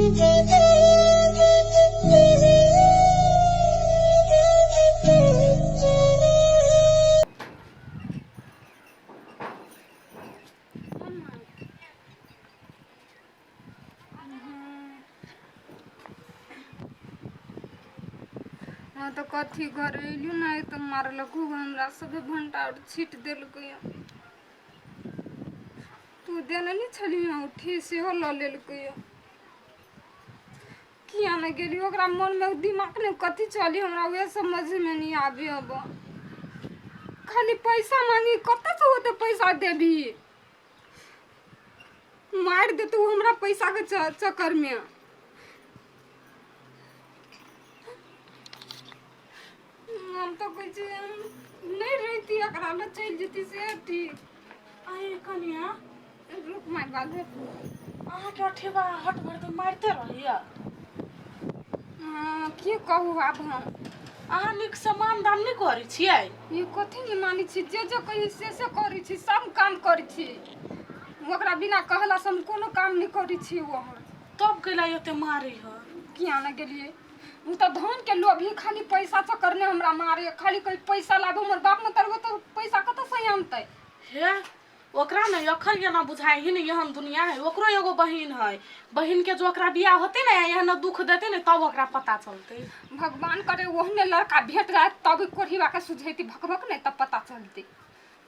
तो कथी घर अयलू नहीं तो मारलक हमरा सब भंटा छीट देलक। तू देने नहीं छली उठी से हो ल लेलक। किया नहीं गेली ओकरा मन में दिमाग में कथी चली हमरा वे समझ में नहीं आवे। अब खाली पैसा मांगी कत से होते पैसा देबी मार दे तू हमरा पैसा के चक्कर में। हम तो कुछ नहीं रहती अकरा ल चल जती से ठीक। आए कनिया रुक माय बात है आहा के अठेबा हट भर तो मारते रहिया। हां की कहू अब हम आहा निक सामान दाम नहीं करै छियै। ये कथि नहीं मानी छी जे कहि से करै छी सब काम करै छी ओकरा बिना कहला से हम कोनो काम नहीं करै छी। वो तब केला एते मारै ह किया न गेलिए उ तो धन के लोभी खाली पैसा चक्कर ने हमरा मारे खाली कोई पैसा लाबो हमर बाप में तरगो तो पैसा कत से आनतै। हे ओकरा ने अखन ये ना बुझाई ही नहीं एहन दुनिया है। ओकरो एगो बहिन है बहिन के जो ओकरा बियाह होते ना एहन दुख देते ने तब ओकरा पता चलते। भगवान करे ओहने लड़का भेट जाए तब कोढ़ीवा के सुझैती भकभक नहीं तब पता चलते।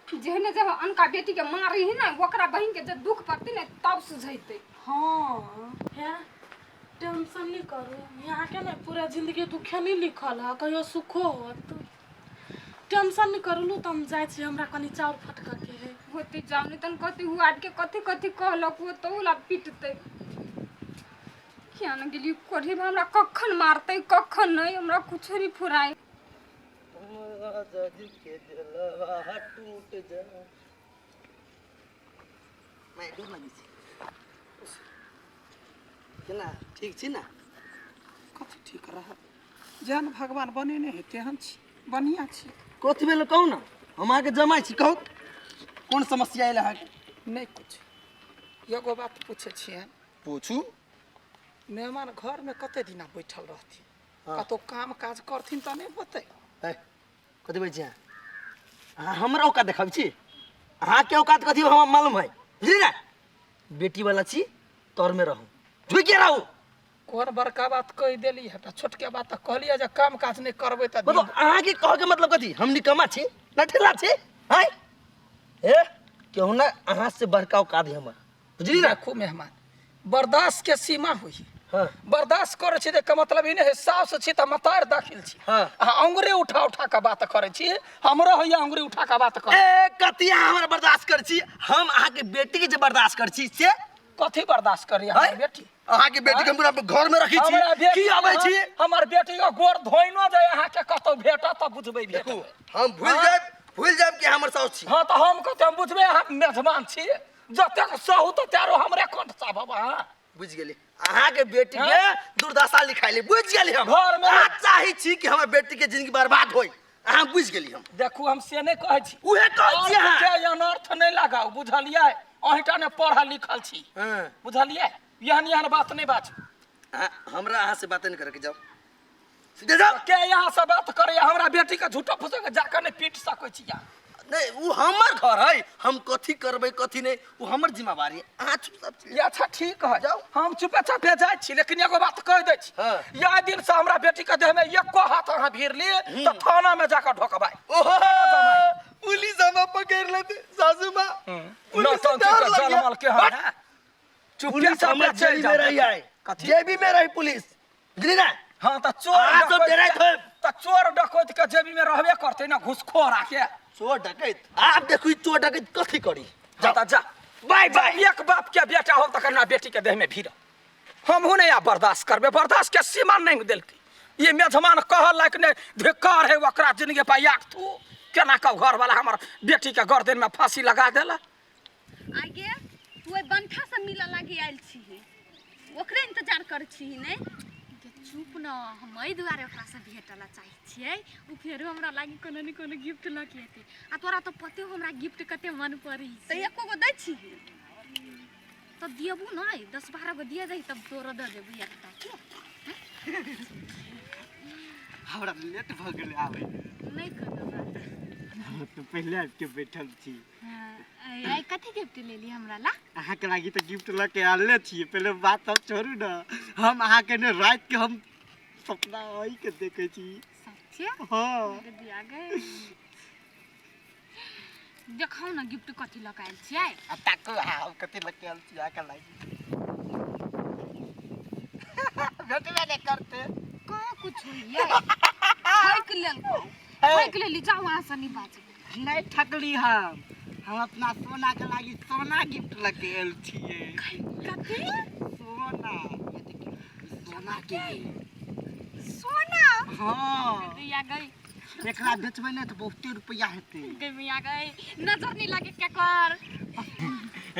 जेहने जे अनका बेटी के मारी ही ना ओकरा बहिन के जे दुख पड़ती ना तब सुझैते। हां हे टेंशन नहीं करो यहाँ के ना पूरा जिंदगी दुखे नहीं लिखल है कहियो सुखो होत। टेंशन नहीं करू लू तुम जाय छी हमरा कनी चाउर फटका के है होती जामनी तन कथि हुआड के कथि कथि कहलक वो तोला पिटते। क्या न गेली कोढ़ी हमरा कखन मारते कखन नहीं हमरा कुछ नहीं फुराई। दादी के दिलवा टूट जा मैं डर लगी छी केना ठीक छी ना कथी ठीक रह जान भगवान बने नहीं है तेहन छी बढ़िया छी। कथी भेल कहू ना हम आके जमाई छी कहू कौन समस्या आइल है। नहीं कुछ एगो बात पूछे छिए पूछू। मेहमान घर में कते दिना बैठल रहती कतो काम काज करथिन त नहीं बते कथी बोल छी अहाँ हमरा औकात देखाब छी अहाँ के औकात कथी हम मालूम है बुझली ना बेटी वाला छी तोर में रहू झुक के रहू। कौन बड़का बात कह देली है त छोटके बात त कहलिए जे काम काज नहीं करबे त मतलब अहाँ के कह के मतलब कथी हम निकम्मा छी ना ठेला छी हैं ए केहू ना अहाँ से बड़का औकात है हमर बुझली ना। खूब मेहमान बर्दाश्त के सीमा हुई। हां बर्दाश्त करे छी के मतलब ई नहीं है सास छी त मतार दाखिल छी। हां अंगुरी उठा उठा के बात करे छी हमरो होया अंगुरी उठा के बात करे ए कतिया हमरा बर्दाश्त कर छी हम अहाँ के बेटी के जे बर्दाश्त कर छी से कथी बर्दाश्त करी हमर बेटी अहाँ के बेटी के पूरा घर में रखी छी की आबै छी हमर बेटी के गोर धोइनो जाय अहाँ के कतो भेटा त बुझबै देखू भेटू हम भूल जाब कि हमर साउस छी। हां त हम कते हम बुझबै अहाँ मेहमान छी जते सहू त तारो हमरे कंठ सा बाबा बुझ गेली अहाँ के बेटी के दुर्दशा लिखाइले बुझ गेली हम घर में अहाँ चाहि छी कि हमर बेटी के जिंदगी बर्बाद होई अहाँ बुझ गेली हम देखू हम से नहीं कहै छी उहे कहै छी अहाँ के अनर्थ नहीं लगाओ बुझलिए अहिटा ने पढ़ल लिखल छी हां बुझलिए यहन बात नहीं बात हमरा अहाँ से बात नहीं करे के जाओ सीधे जाओ के यहाँ से बात करे हमरा बेटी के झूठा फूसा के जाकर नहीं पीट सकै छी या नहीं वो हमर घर है हम कथी करबै कथी नहीं वो हमर जिम्मेवारी है अहाँ चुपचाप छी। ये अच्छा ठीक है जाओ हम चुपे चापे जाय छी लेकिन एगो बात कह दे छी या दिन से हमरा बेटी के देह में एको हाथ अहाँ भीड़ लिए तो थाना में जाकर ढोकबाई। ओहो पुलिस हम पकड़ लेते सासू मां पुलिस जलमल के है पुलिस हमरा जेबी में रही है जेबी में रही पुलिस बुझली ना। हां त चोर सब डराइत है त चोर डकैत के जेबी में रहबे करते ना घुसखोर आके चोर डकैत आप देखू चोर डकैत कथी करी जा जा बाय बाय एक बाप के बेटा हो त करना बेटी के देह में भीड़ हम हो नहीं बर्दाश्त करबे बर्दाश्त के सीमा नहीं देलकी ये मेहमान कहल लायक ने धिक्कार है ओकरा जिंदगी पर याक तू केना का घर वाला हमर बेटी के गर्दन में फांसी लगा देला आगे तू बंठा से मिला लागी आइल छी ओकरे इंतजार कर छी ने चुप न हम एहि दुआरे ओकरा से भेटला चाहि छियै उ फेरो हमरा लागी कोनो न कोनो गिफ्ट ल के हेतै आ तोरा तो पते हमरा गिफ्ट कते मन पड़ी त एको गो दै छी तो दियबू नहीं 10-12 गो दिया जाई तब तोरो दे देबू एकटा के हमरा लेट भ गेलै आबै नहीं कतो बात हम तो पहले आके बैठल छी आई कथी गिफ्ट ले ली हमरा ला अहाँ के लागी तो गिफ्ट लेके आले छी पहले बात अब छोड़ू ना हम अहाँ के ने रात के हम सपना आई के देखे छी सच्चे हां दिया गए देखाओ ना गिफ्ट कथी लगाइल छियै आ ताको हम कते लेके आल छी आके लागी भेटबे नहीं करते कहाँ कुछ होइए ठक लेली जाओ वहाँ से नहीं बाज नहीं ठकली हम अपना सोना के लागी सोना गिफ्ट लेके आल छिए कथी सोना सोना के सोना हां दिया गई एकरा बेचबै नहीं तो बहुते रुपया हेतै गमिया गई नजर नहीं लगे के कर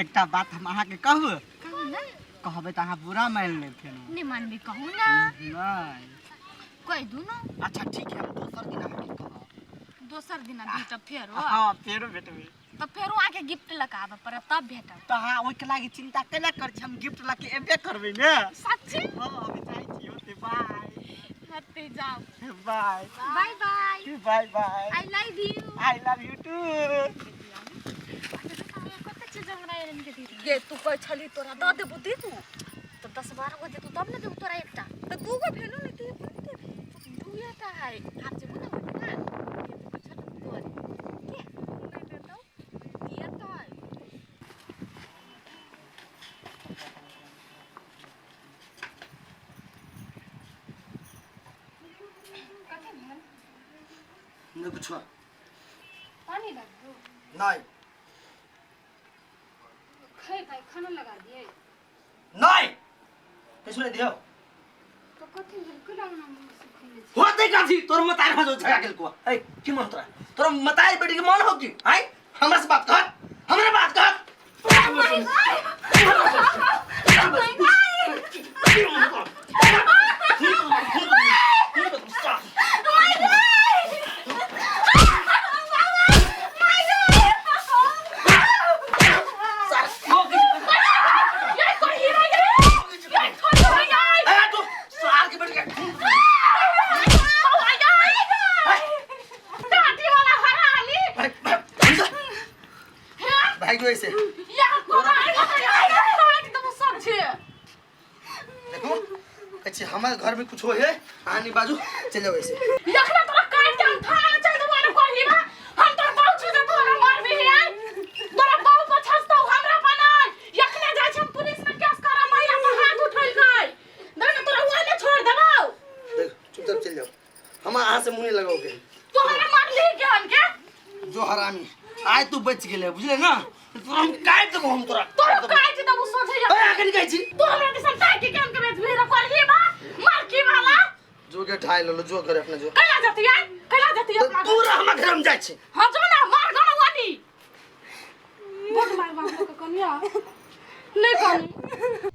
एकटा बात हम अहाँ के कहब कहू ना कहबै त अहाँ बुरा मान लेब फेर नहीं मानबी कहू ना नहीं कह दू ना अच्छा ठीक है हम दोसर दिन अहाँ के कहब दोसर दिन भेट फेरो हां फेरो भेटबै तो फेरो आके गिफ्ट लगाबे पर तब भेटब तो हाँ ओइ के लागि चिंता केना कर छी हम गिफ्ट लेके एबे करबै ने सच्ची हां अभी चाहै छी ओते बाय हते जाओ bye bye bye bye bye I love you too कते चीज हमरा एरन के दी गे तू कह छली तोरा द देबू दे तू तो 10-12 गो दे तू तब न देबू तोरा एकटा तो दू गो भेलो न दे दू एटा है आप जे बोला ना ये तो छल तोर के नहीं दे तो दिया तो है कथी भेल नहीं कुछ पानी लग दो नहीं खाए भाई खाना लगा दिए नहीं किसने दियो तो कथी भेल कुला ना सुखले होते काथी तोर मतार भजो छगा गेल को ए की मन तोर मतार बेटी के मन हो की हाय हमरा से बात कर हमरा बात कर ऐसे देखो अच्छे हमारे घर में कुछ हो है आनी बाजू चले वैसे यखना तोरा काट के थाना चल दो माने कोली बा हम तोर गांव छे तोरा मार भी है तोरा गांव को छसतो हमरा बनाय यखने जाय हम पुलिस में केस करा महिला पर हाथ उठल गई देख तोरा वहां छोड़ देबो देख चुपचाप चल जाओ हम यहाँ से मुंह नहीं लगाओगे तू हमरा मार ली ज्ञान के जो हरामी आज तू बच गेले बुझले ना तोरा हम काट देबो हम तोरा तोरा काट देबो सोचे जा ए आके निकाई छी तू हमरा के संताई के काम के बेच मेरा कोली बा मार की वाला जो के ढाई लो जो करे अपने जो कला जाती है अपना तू हम घर में जाय छी हां जो ना मार गाना वाली बहुत मार बाप को कन्या नहीं कनी